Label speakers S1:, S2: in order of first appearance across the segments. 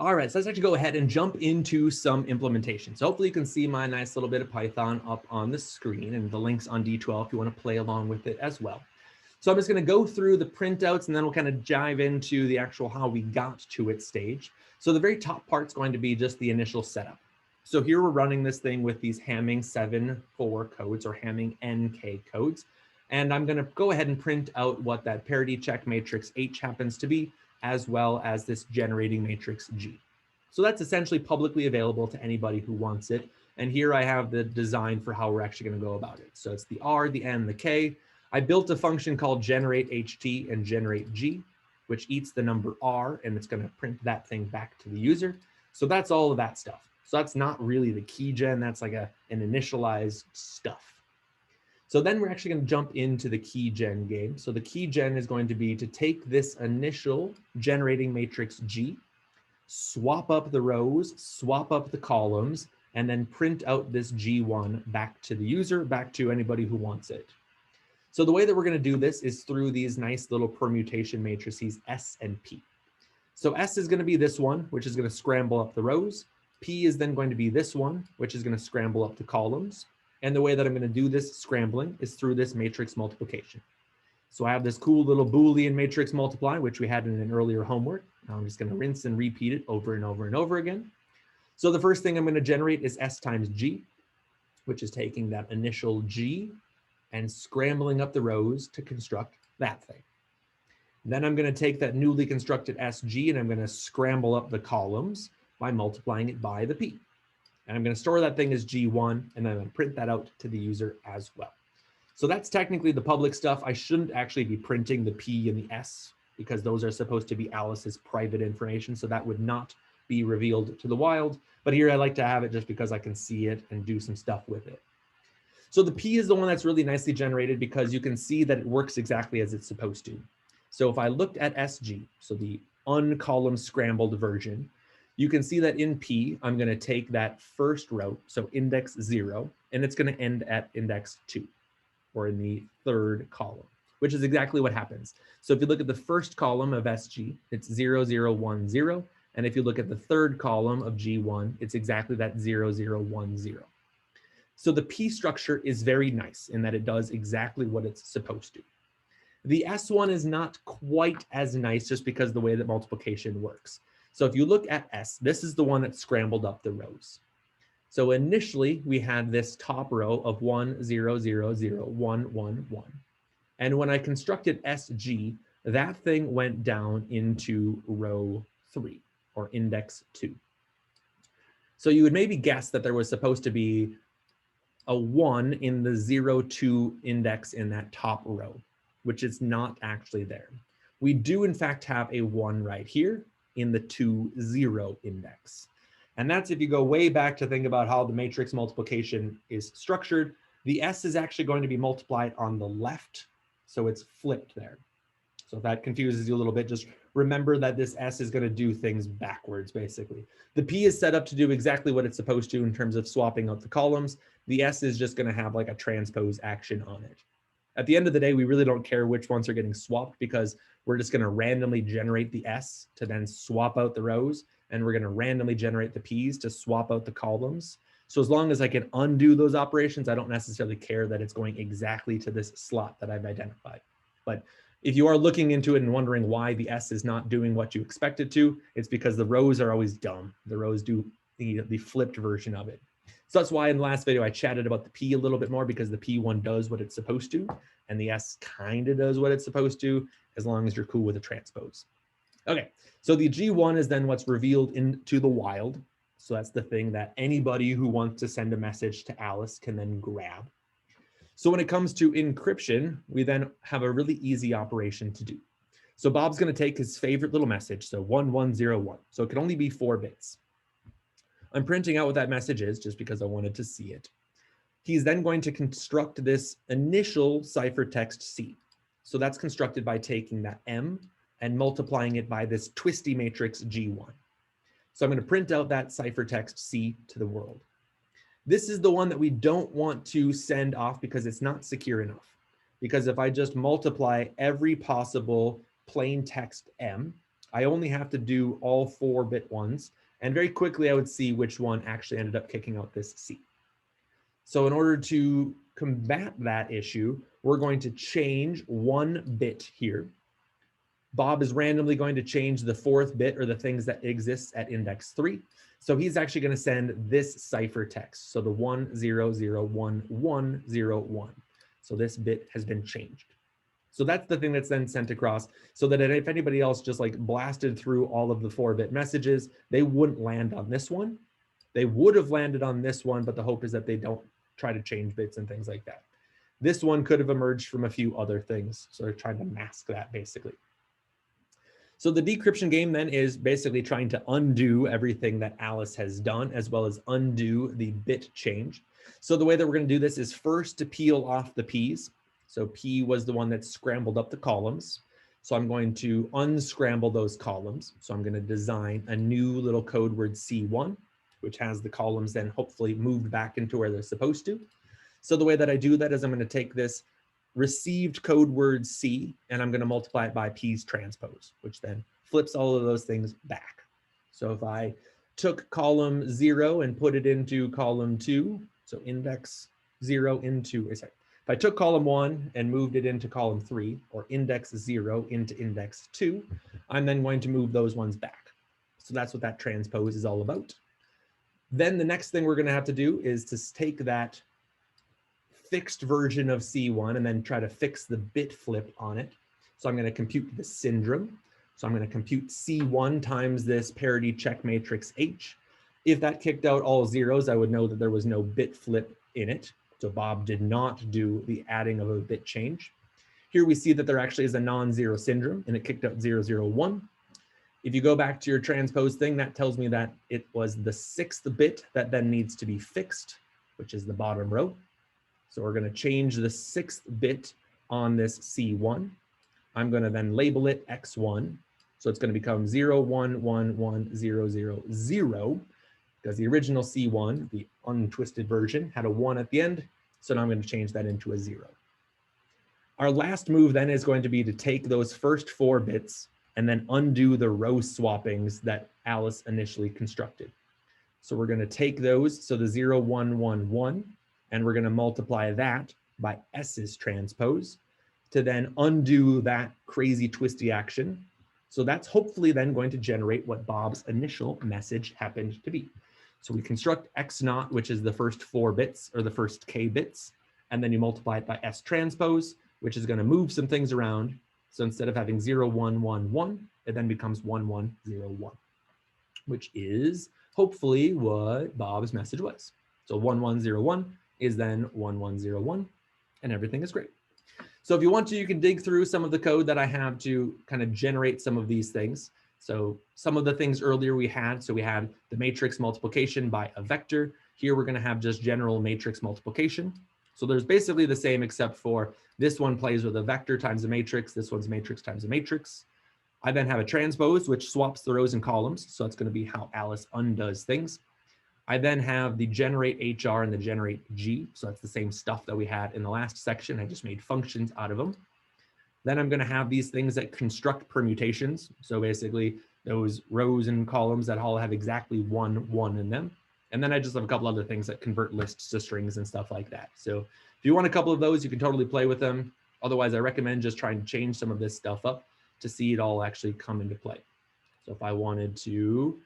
S1: All right, so let's actually go ahead and jump into some implementation. So hopefully you can see my nice little bit of Python up on the screen, and the links on D12 if you want to play along with it as well. So I'm just going to go through the printouts, and then we'll kind of dive into the actual how we got to its stage. So the very top part is going to be just the initial setup. So here we're running this thing with these Hamming 7.4 codes or Hamming NK codes. And I'm going to go ahead and print out what that parity check matrix H happens to be, as well as this generating matrix G. So that's essentially publicly available to anybody who wants it. And here I have the design for how we're actually going to go about it. So it's the R, the N, the K. I built a function called generate HT and generate G, which eats the number R, and it's going to print that thing back to the user. So that's all of that stuff. So that's not really the key gen. That's like an initialized stuff. So then we're actually going to jump into the key gen game. So the key gen is going to be to take this initial generating matrix G, swap up the rows, swap up the columns, and then print out this G1 back to the user, back to anybody who wants it. So the way that we're going to do this is through these nice little permutation matrices S and P. So S is going to be this one, which is going to scramble up the rows. P is then going to be this one, which is going to scramble up the columns. And the way that I'm going to do this scrambling is through this matrix multiplication. So I have this cool little Boolean matrix multiply, which we had in an earlier homework. Now I'm just going to rinse and repeat it over and over and over again. So the first thing I'm going to generate is S times G, which is taking that initial G and scrambling up the rows to construct that thing. Then I'm going to take that newly constructed SG and I'm going to scramble up the columns by multiplying it by the P. And I'm going to store that thing as G1, and then I'm going to print that out to the user as well. So that's technically the public stuff. I shouldn't actually be printing the P and the S because those are supposed to be Alice's private information. So that would not be revealed to the wild. But here I like to have it just because I can see it and do some stuff with it. So the P is the one that's really nicely generated because you can see that it works exactly as it's supposed to. So if I looked at SG, so the uncolumn scrambled version, you can see that in P, I'm going to take that first row, so index 0, and it's going to end at index 2, or in the third column, which is exactly what happens. So if you look at the first column of SG, it's 0, 0, 1, 0. And if you look at the third column of G1, it's exactly that 0, 0, 1, 0. So the P structure is very nice in that it does exactly what it's supposed to. The S1 is not quite as nice just because of the way that multiplication works. So if you look at S, this is the one that scrambled up the rows. So initially we had this top row of 1, 0, 0, 0, 1, 1, 1. And when I constructed SG, that thing went down into row 3 or index 2. So you would maybe guess that there was supposed to be a 1 in the 0, 2 index in that top row, which is not actually there. We do in fact have a 1 right here in the 2, 0 index. And that's if you go way back to think about how the matrix multiplication is structured. The S is actually going to be multiplied on the left, so it's flipped there. So if that confuses you a little bit, just remember that this S is going to do things backwards, basically. The P is set up to do exactly what it's supposed to in terms of swapping out the columns. The S is just going to have like a transpose action on it. At the end of the day, we really don't care which ones are getting swapped because we're just going to randomly generate the S to then swap out the rows, and we're going to randomly generate the P's to swap out the columns. So as long as I can undo those operations, I don't necessarily care that it's going exactly to this slot that I've identified. But if you are looking into it and wondering why the S is not doing what you expect it to, it's because the rows are always dumb. The rows do the flipped version of it. So that's why in the last video I chatted about the P a little bit more, because the P1 does what it's supposed to, and the S kind of does what it's supposed to, as long as you're cool with the transpose. Okay, so the G1 is then what's revealed into the wild. So that's the thing that anybody who wants to send a message to Alice can then grab. So when it comes to encryption, we then have a really easy operation to do. So Bob's going to take his favorite little message, so 1101. So it can only be 4 bits. I'm printing out what that message is just because I wanted to see it. He's then going to construct this initial ciphertext C. So that's constructed by taking that M and multiplying it by this twisty matrix G1. So I'm going to print out that ciphertext C to the world. This is the one that we don't want to send off because it's not secure enough. Because if I just multiply every possible plain text M I only have to do all 4-bit ones. And very quickly, I would see which one actually ended up kicking out this C. So in order to combat that issue, we're going to change 1 bit here. Bob is randomly going to change the 4th bit, or the things that exists at index 3. So he's actually going to send this ciphertext. So the 10011101. So this bit has been changed. So that's the thing that's then sent across, so that if anybody else just like blasted through all of the 4-bit messages, they wouldn't land on this one. They would have landed on this one, but the hope is that they don't try to change bits and things like that. This one could have emerged from a few other things. So they're trying to mask that basically. So the decryption game then is basically trying to undo everything that Alice has done, as well as undo the bit change. So the way that we're going to do this is first to peel off the P's. So P was the one that scrambled up the columns. So I'm going to unscramble those columns. So I'm going to design a new little code word C1, which has the columns then hopefully moved back into where they're supposed to. So the way that I do that is I'm going to take this received code word C, and I'm going to multiply it by P's transpose, which then flips all of those things back. So if I took column 0 and put it into column 2, so index 0 into, if I took column 1 and moved it into column 3, or index 0 into index 2, I'm then going to move those ones back. So that's what that transpose is all about. Then the next thing we're going to have to do is to take that fixed version of C1 and then try to fix the bit flip on it. So I'm going to compute the syndrome. So I'm going to compute C1 times this parity check matrix H. If that kicked out all zeros, I would know that there was no bit flip in it. So Bob did not do the adding of a bit change. Here we see that there actually is a non-zero syndrome, and it kicked out 001. If you go back to your transpose thing, that tells me that it was the 6th bit that then needs to be fixed, which is the bottom row. So we're going to change the 6th bit on this C1. I'm going to then label it X1. So it's going to become 0111000, because the original C1, the untwisted version, had a 1 at the end. So now I'm going to change that into a 0. Our last move then is going to be to take those first 4 bits and then undo the row swappings that Alice initially constructed. So we're going to take those, so the 0111, and we're going to multiply that by S's transpose to then undo that crazy twisty action. So that's hopefully then going to generate what Bob's initial message happened to be. So we construct X0, which is the first 4 bits, or the first K bits, and then you multiply it by S transpose, which is going to move some things around. So instead of having 0111, it then becomes 1101, which is hopefully what Bob's message was. So 1101 is then 1101, and everything is great. So if you want to, you can dig through some of the code that I have to kind of generate some of these things. So some of the things earlier we had, so we had the matrix multiplication by a vector. Here we're going to have just general matrix multiplication. So there's basically the same, except for this one plays with a vector times a matrix. This one's matrix times a matrix. I then have a transpose, which swaps the rows and columns. So it's going to be how Alice undoes things. I then have the generate HR and the generate G. So that's the same stuff that we had in the last section. I just made functions out of them. Then I'm going to have these things that construct permutations. So basically those rows and columns that all have exactly 1 1 in them. And then I just have a couple other things that convert lists to strings and stuff like that. So if you want a couple of those, you can totally play with them. Otherwise, I recommend just trying to change some of this stuff up to see it all actually come into play. So if I wanted to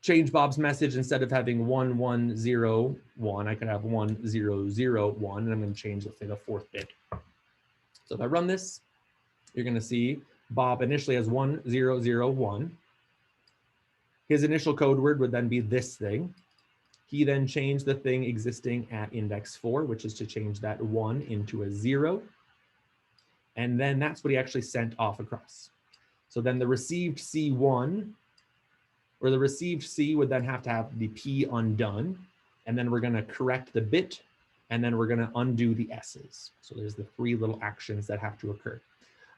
S1: change Bob's message, instead of having 1101, I could have 1001, and I'm going to change, let's say, the 4th bit. So if I run this, you're going to see Bob initially has 1001. His initial code word would then be this thing. He then changed the thing existing at index 4, which is to change that 1 into a 0. And then that's what he actually sent off across. So then the received C1, or the received C, would then have to have the P undone. And then we're going to correct the bit, and then we're going to undo the S's. So there's the 3 little actions that have to occur.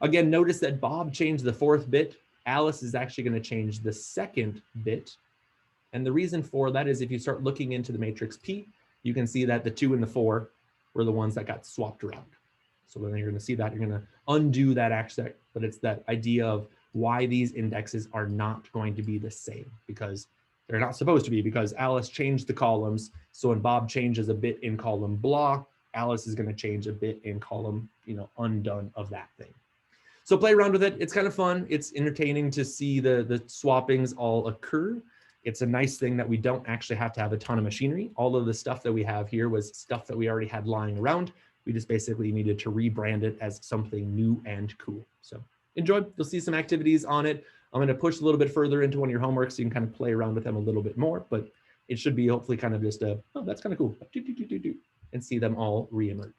S1: Again, notice that Bob changed the 4th bit. Alice is actually going to change the 2nd bit. And the reason for that is if you start looking into the matrix P, you can see that the 2 and the 4 were the ones that got swapped around. So then you're going to see that you're going to undo that action, but it's that idea of why these indexes are not going to be the same, because they're not supposed to be, because Alice changed the columns. So when Bob changes a bit in column blah, Alice is going to change a bit in column, undone of that thing. So play around with it. It's kind of fun. It's entertaining to see the swappings all occur. It's a nice thing that we don't actually have to have a ton of machinery. All of the stuff that we have here was stuff that we already had lying around. We just basically needed to rebrand it as something new and cool. So enjoy. You'll see some activities on it. I'm going to push a little bit further into one of your homeworks so you can kind of play around with them a little bit more, but it should be hopefully kind of just a, oh, that's kind of cool, and see them all reemerge.